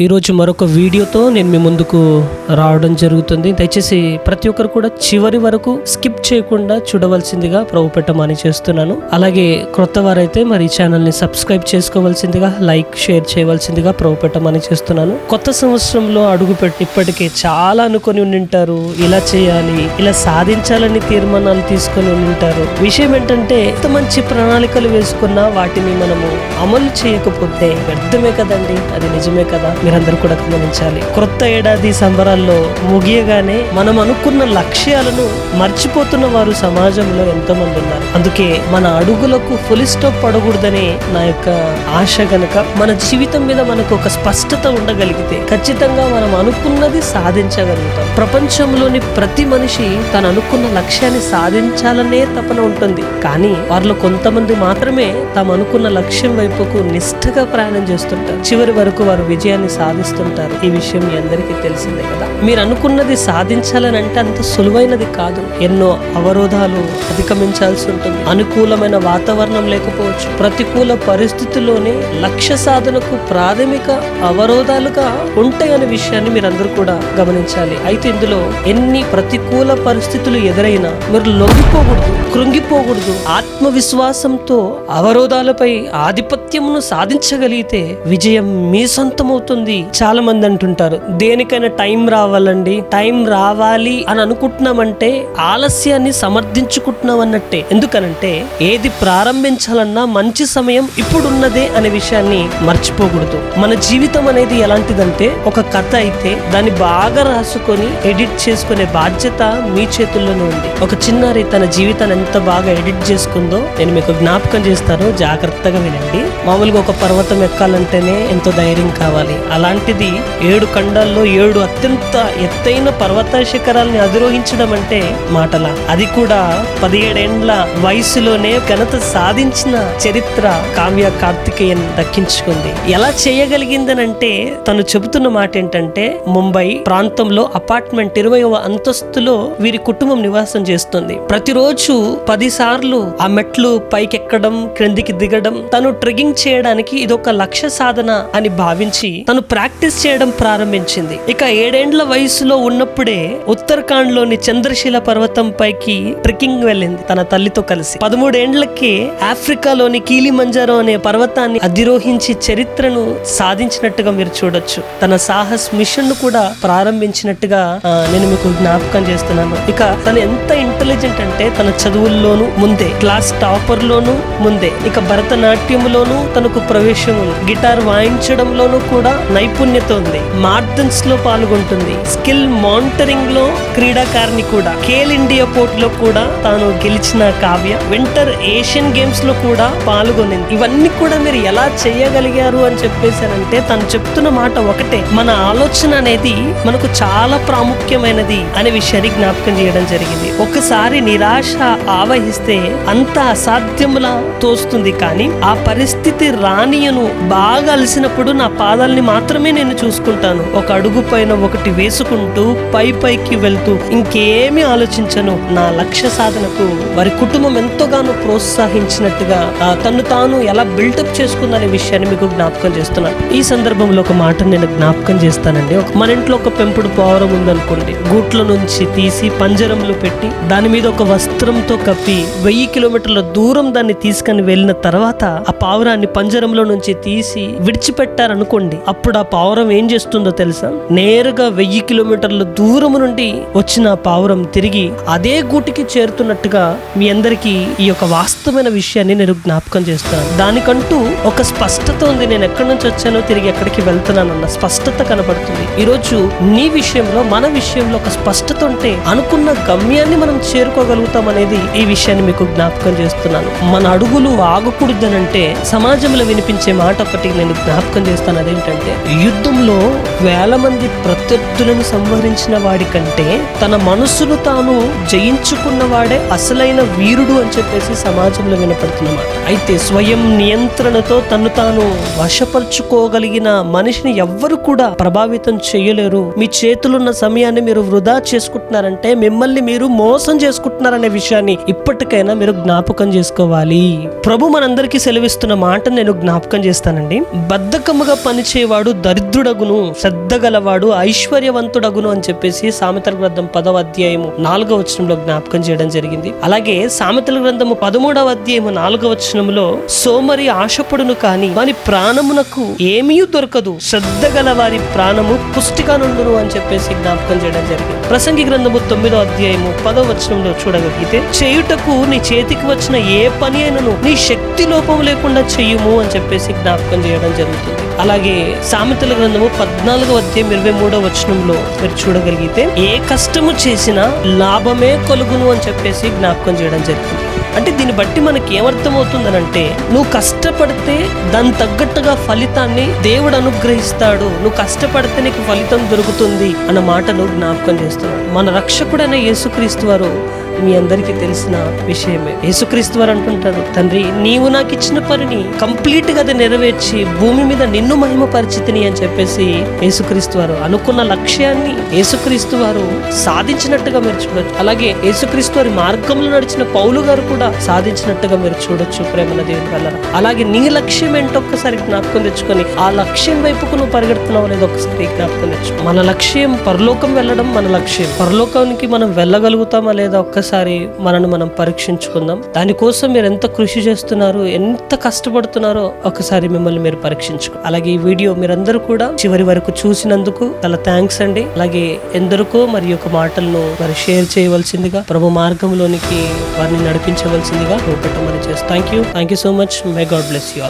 ఈరోజు మరొక వీడియోతో నేను మీ ముందుకు రావడం జరుగుతుంది. దయచేసి ప్రతి ఒక్కరు కూడా చివరి వరకు స్కిప్ చేయకుండా చూడవలసిందిగా ప్రభు పెట్టమని చేస్తున్నాను. అలాగే క్రొత్త వారైతే మరి ఈ ఛానల్ని సబ్స్క్రైబ్ చేసుకోవాల్సిందిగా, లైక్ షేర్ చేయవలసిందిగా ప్రభు పెట్టమని చేస్తున్నాను. కొత్త సంవత్సరంలో అడుగుపెట్టి ఇప్పటికే చాలా అనుకొని ఉండింటారు, ఇలా చేయాలి, ఇలా సాధించాలని తీర్మానాలు తీసుకొని ఉండింటారు. విషయం ఏంటంటే ఎంత మంచి ప్రణాళికలు వేసుకున్నా వాటిని మనము అమలు చేయకపోతే వ్యర్థమే కదండి. అది నిజమే కదా. మీరందరూ కూడా గమనించాలి. క్రొత్త ఏడాది సంబరాల్లో ముగియగానే మనం అనుకున్న లక్ష్యాలను మర్చిపోతున్న వారు సమాజంలో ఎంతో మంది ఉన్నారు. అందుకే మన అడుగులకు ఫుల్ స్టాప్ పడకూడదని నా యొక్క ఆశ గనక మన జీవితం మీద మనకు ఒక స్పష్టత ఉండగలిగితే ఖచ్చితంగా మనం అనుకున్నది సాధించగలుగుతాం. ప్రపంచంలోని ప్రతి మనిషి తను అనుకున్న లక్ష్యాన్ని సాధించాలనే తపన ఉంటుంది. కానీ వారిలో కొంతమంది మాత్రమే తాము అనుకున్న లక్ష్యం వైపుకు నిష్ఠగా ప్రయాణం చేస్తుంటారు. చివరి వరకు వారు విజయాన్ని సాధిస్తుంటారు. ఈ విషయం మీ అందరికీ తెలిసిందే కదా. మీరు అనుకున్నది సాధించాలని అంటే అంత సులువైనది కాదు. ఎన్నో అవరోధాలు అధిగమించాల్సి ఉంటుంది. అనుకూలమైన వాతావరణం లేకపోవచ్చు. ప్రతికూల పరిస్థితుల్లోనే లక్ష్య సాధనకు ప్రాథమిక అవరోధాలుగా ఉంటాయనే విషయాన్ని మీరందరూ కూడా గమనించాలి. అయితే ఇందులో ఎన్ని ప్రతికూల పరిస్థితులు ఎదురైనా మీరు లొంగిపోకూడదు, కృంగిపోకూడదు. ఆత్మవిశ్వాసంతో అవరోధాలపై ఆధిపత్యమును సాధించగలిగితే విజయం మీ సొంతమవుతుంది. చాలా మంది అంటుంటారు, దేనికైనా టైం రావాలండి, టైం రావాలి అని అనుకుంటున్నామంటే ఆలస్యాన్ని సమర్థించుకుంటున్నాం అన్నట్టే. ఎందుకనంటే ఏది ప్రారంభించాలన్నా మంచి సమయం ఇప్పుడున్నదే అనే విషయాన్ని మర్చిపోకూడదు. మన జీవితం అనేది ఎలాంటిదంటే ఒక కథ అయితే దాన్ని బాగా రాసుకొని ఎడిట్ చేసుకునే బాధ్యత మీ చేతుల్లోనే ఉంది. ఒక చిన్నారి తన జీవితాన్ని ఎంత బాగా ఎడిట్ చేసుకుందో నేను మీకు జ్ఞాపకం చేస్తాను, జాగ్రత్తగా వినండి. మామూలుగా ఒక పర్వతం ఎక్కాలంటేనే ఎంతో ధైర్యం కావాలి. అలాంటిది 7 ఖండాల్లో 7 అత్యంత ఎత్తైన పర్వత శిఖరాల్ని అధిరోహించడం అంటే మాటలా. అది కూడా 17 ఏండ్ల వయసులోనే ఘనత సాధించిన చరిత్ర కావ్య కార్తికేయన్ దక్కించుకుంది. ఎలా చేయగలిగిందనంటే తను చెబుతున్న మాట ఏంటంటే, ముంబై ప్రాంతంలో అపార్ట్మెంట్ 20వ అంతస్తులో వీరి కుటుంబం నివాసం చేస్తుంది. ప్రతిరోజు 10 సార్లు ఆ మెట్లు పైకెక్కడం, క్రిందికి దిగడం, తను ట్రెక్కింగ్ చేయడానికి ఇదొక లక్ష్య సాధన అని భావించి తను ప్రాక్టీస్ చేయడం ప్రారంభించింది. ఇక 7 ఏండ్ల వయసులో ఉన్నప్పుడే ఉత్తరాఖండ్ లోని చంద్రశిల పర్వతం పైకి ట్రెక్కింగ్ వెళ్ళింది తన తల్లితో కలిసి. 13 ఏండ్లకే ఆఫ్రికాలోని కీలిమంజారో అనే పర్వతాన్ని అధిరోహించి చరిత్రను సాధించినట్టుగా మీరు చూడొచ్చు. తన సాహస్ మిషన్ ను కూడా ప్రారంభించినట్టుగా నేను మీకు జ్ఞాపకం చేస్తున్నాను. ఇక తను ఎంత ఇంటెలిజెంట్ అంటే తన చదువుల్లోనూ ముందే, క్లాస్ టాపర్ లోను ముందే, ఇక భరతనాట్యంలోనూ తనకు ప్రవేశం ఉంది. గిటార్ వాయించడంలోనూ కూడా నైపుణ్యత ఉంది. మార్దన్స్ లో పాల్గొంటుంది. స్కిల్ మానిటరింగ్ లో క్రీడాకారిణి కూడా. ఖేల్ ఇండియా పోటీలో కూడా తాను గెలిచిన కావ్య వింటర్ ఏషియన్ గేమ్స్ లో కూడా పాల్గొనింది. ఇవన్నీ కూడా మీరు ఎలా చేయగలిగారు అని చెప్పేశారంటే తను చెప్తున్న మాట ఒకటే, మన ఆలోచన అనేది మనకు చాలా ప్రాముఖ్యమైనది అనే విషయాన్ని జ్ఞాపకం చేయడం జరిగింది. ఒకసారి నిరాశ ఆవహిస్తే అంత అసాధ్యములా తోస్తుంది, కానీ ఆ పరిస్థితి రానియను. బాగా అలసినప్పుడు నా పాదాలని మాత్రమే నేను చూసుకుంటాను. ఒక అడుగు పైన ఒకటి వేసుకుంటూ పైకి వెళ్తూ ఇంకేమీ ఆలోచించను. నా లక్ష్య సాధనకు వారి కుటుంబం ఎంతోగానో ప్రోత్సహించినట్టుగా తను తాను ఎలా బిల్డప్ చేసుకుందనే విషయాన్ని మీకు జ్ఞాపకం చేస్తున్నాను. ఈ సందర్భంలో ఒక మాట నేను జ్ఞాపకం చేస్తానండి. మన ఇంట్లో ఒక పెంపుడు పావురం ఉందనుకోండి. గూట్ల నుంచి తీసి పంజరంలో పెట్టి దాని మీద ఒక వస్త్రంతో కప్పి 1000 కిలోమీటర్ల దూరం దాన్ని తీసుకుని వెళ్ళిన తర్వాత ఆ పావురాన్ని పంజరంలో నుంచి తీసి విడిచిపెట్టారనుకోండి, అప్పుడు ఆ పావురం ఏం చేస్తుందో తెలుసా? నేరుగా 1000 కిలోమీటర్ల దూరం నుండి వచ్చిన పావురం తిరిగి అదే గూటికి చేరుతున్నట్టుగా మీ అందరికీ ఈ యొక్క వాస్తవమైన విషయాన్ని నేను జ్ఞాపకం చేస్తాను. దానికంటూ ఒక స్పష్టత ఉంది. నేను ఎక్కడి నుంచి వచ్చానో తిరిగి ఎక్కడికి వెళ్తున్నానన్న స్పష్టత కనబడుతుంది. ఈరోజు నీ విషయంలో, మన విషయంలో ఒక స్పష్టత ఉంటే అనుకున్న గమ్యాన్ని మనం చేరుకోగలుగుతాం అనేది ఈ విషయాన్ని మీకు జ్ఞాపకం చేస్తున్నాను. మన అడుగులు ఆగకూడదనంటే సమాజంలో వినిపించే మాట ఒకటి నేను జ్ఞాపకం చేస్తాను. అదేంటంటే యుద్ధంలో వేల మంది ప్రత్యర్థులను సంహరించిన వాడి కంటే తన మనస్సును తాను జయించుకున్న వాడే అసలైన వీరుడు అని చెప్పేసి సమాజంలో వినపడుతున్నమాట. అయితే స్వయం నియంత్రణతో తను తాను వశపరుచుకోగలిగిన మనిషిని ఎవ్వరు కూడా ప్రభావితం చేయలేరు. మీ చేతులున్న సమయాన్ని మీరు వృధా చేసుకుంటున్నారంటే మిమ్మల్ని మీరు మోసం చేసుకుంటున్నారనే విషయాన్ని ఇప్పటికైనా మీరు జ్ఞాపకం చేసుకోవాలి. ప్రభు మనందరికీ సెలవిస్తున్న మాట నేను జ్ఞాపకం చేస్తానండి. బద్ధకముగా పనిచేయవాడు దరిద్రుడగును, శ్రద్ధ గలవాడు ఐశ్వర్యవంతుడగును అని చెప్పేసి సామెతల గ్రంథం 10వ అధ్యాయము 4వ వచనంలో జ్ఞాపకం చేయడం జరిగింది. అలాగే సామెతల గ్రంథము 13వ అధ్యాయము 4వ వచనంలో సోమరి ఆశపడును కానీ వాని ప్రాణమునకు ఏమీ దొరకదు, శ్రద్ధ గల వారి ప్రాణము పుష్టిగా నుండును అని చెప్పేసి జ్ఞాపకం చేయడం జరిగింది. ప్రసంగి గ్రంథము 9వ అధ్యాయము 10వ వచనంలో చూడగలిగితే చేయుటకు నీ చేతికి వచ్చిన ఏ పని అయినను నీ శక్తి లోపం లేకుండా చెయ్యుము అని చెప్పేసి జ్ఞాపకం చేయడం జరుగుతుంది. అలాగే సామెతల గ్రంథము 14వ అధ్యాయం 23వ వచనంలో మీరు చూడగలిగితే ఏ కష్టము చేసినా లాభమే కలుగును అని చెప్పేసి జ్ఞాపకం చేయడం జరిగింది. అంటే దీన్ని బట్టి మనకి ఏమర్థమవుతుందనంటే నువ్వు కష్టపడితే దాని తగ్గట్టుగా ఫలితాన్ని దేవుడు అనుగ్రహిస్తాడు, నువ్వు కష్టపడితే నీకు ఫలితం దొరుకుతుంది అన్న మాటలు జ్ఞాపకం చేస్తున్నాడు. మన రక్షకుడైన యేసుక్రీస్తు వారు మీ అందరికీ తెలిసిన విషయమే. యేసుక్రీస్తు వారు అంటుంటారు, తండ్రి నీవు నాకు ఇచ్చిన పనిని కంప్లీట్ గా నెరవేర్చి భూమి మీద నిన్ను మహిమ పరిచితిని అని చెప్పేసి యేసుక్రీస్తు వారు అనుకున్న లక్ష్యాన్ని యేసుక్రీస్తు వారు సాధించినట్టుగా మీరు చూడొచ్చు. అలాగే యేసుక్రీస్తు వారి మార్గంలో నడిచిన పౌలు గారు కూడా సాధించినట్టుగా మీరు చూడొచ్చు. ప్రేమల దేవుని వల్ల అలాగే నీ లక్ష్యం ఏంటో ఒక్కసారి జ్ఞాపకం తెచ్చుకొని ఆ లక్ష్యం వైపుకు నువ్వు పరిగెడుతున్నావు అనేది ఒకసారి జ్ఞాపకం తెచ్చుకో. మన లక్ష్యం పరలోకం వెళ్ళడం మన లక్ష్యం. పరలోకానికి మనం వెళ్ళగలుగుతామా లేదా ఒక్కసారి మనను మనం పరీక్షించుకుందాం. దానికోసం మీరు ఎంత కృషి చేస్తున్నారు, ఎంత కష్టపడుతున్నారో ఒకసారి మిమ్మల్ని మీరు పరీక్షించుకో. అలాగే ఈ వీడియో మీరందరూ కూడా చివరి వరకు చూసినందుకు చాలా థ్యాంక్స్ అండి. అలాగే ఎందరికో మరి యొక్క మాటలను మరి షేర్ చేయవలసిందిగా, ప్రభు మార్గంలోనికి వారిని నడిపించవలసిందిగా పెట్టమని చేస్తాను. Thank you so much. May God bless you all.